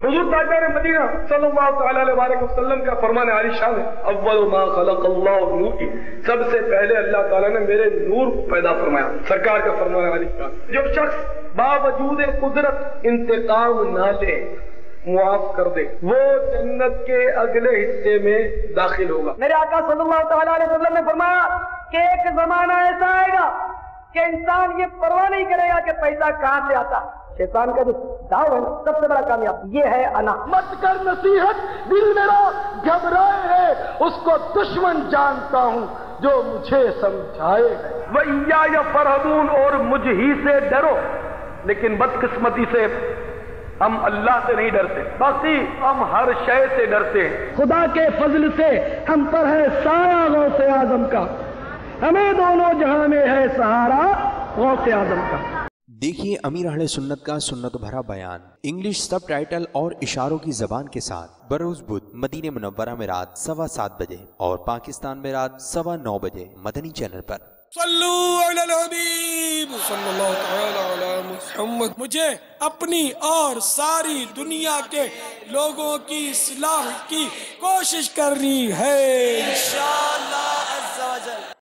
حضور تاجدار مدینہ صلی اللہ تعالی علیہ وسلم کا فرمان عالی شان ہے، اول ما خلق اللہ نوری، سب سے پہلے اللہ تعالیٰ نے میرے نور پیدا فرمایا، سرکار کا فرمان عالی شان۔ جو شخص باوجود قدرت انتقام نہ لے، معاف کر دے، وہ جنت کے اگلے حصے میں داخل ہوگا۔ میرے آقا صلی اللہ تعالی علیہ وسلم نے فرمایا کہ ایک زمانہ ایسا آئے گا کہ انسان یہ پرواہ نہیں کرے گا کہ پیسہ کہاں سے آتا۔ شیطان کا جو داؤ ہے سب سے بڑا کامیاب یہ ہے انا۔ مت کر نصیحت، دل میرا گھبرائے ہے، اس کو دشمن جانتا ہوں جو مجھے سمجھائے ہے۔ وَإِيَّايَ فَارْهَبُونَ، اور مجھ ہی سے ڈرو۔ لیکن بدقسمتی سے ہم اللہ سے نہیں ڈرتے، باقی ہم ہر شے سے ڈرتے ہیں۔ خدا کے فضل سے ہم پر ہے سایہ غوث اعظم کا، ہمیں دونوں جہاں میں ہے سہارا غوث اعظم کا۔ دیکھیے امیر اہل سنت کا سنت بھرا بیان انگلش سب ٹائٹل اور اشاروں کی زبان کے ساتھ بروز بدھ مدینہ منورہ میں رات 7:15 بجے اور پاکستان میں رات 9:15 بجے مدنی چینل پر۔ صلو علی الحبیب صلی اللہ تعالی علی محمد۔ مجھے اپنی اور ساری دنیا کے لوگوں کی اصلاح کی کوشش کرنی ہے انشاءاللہ عز و جل۔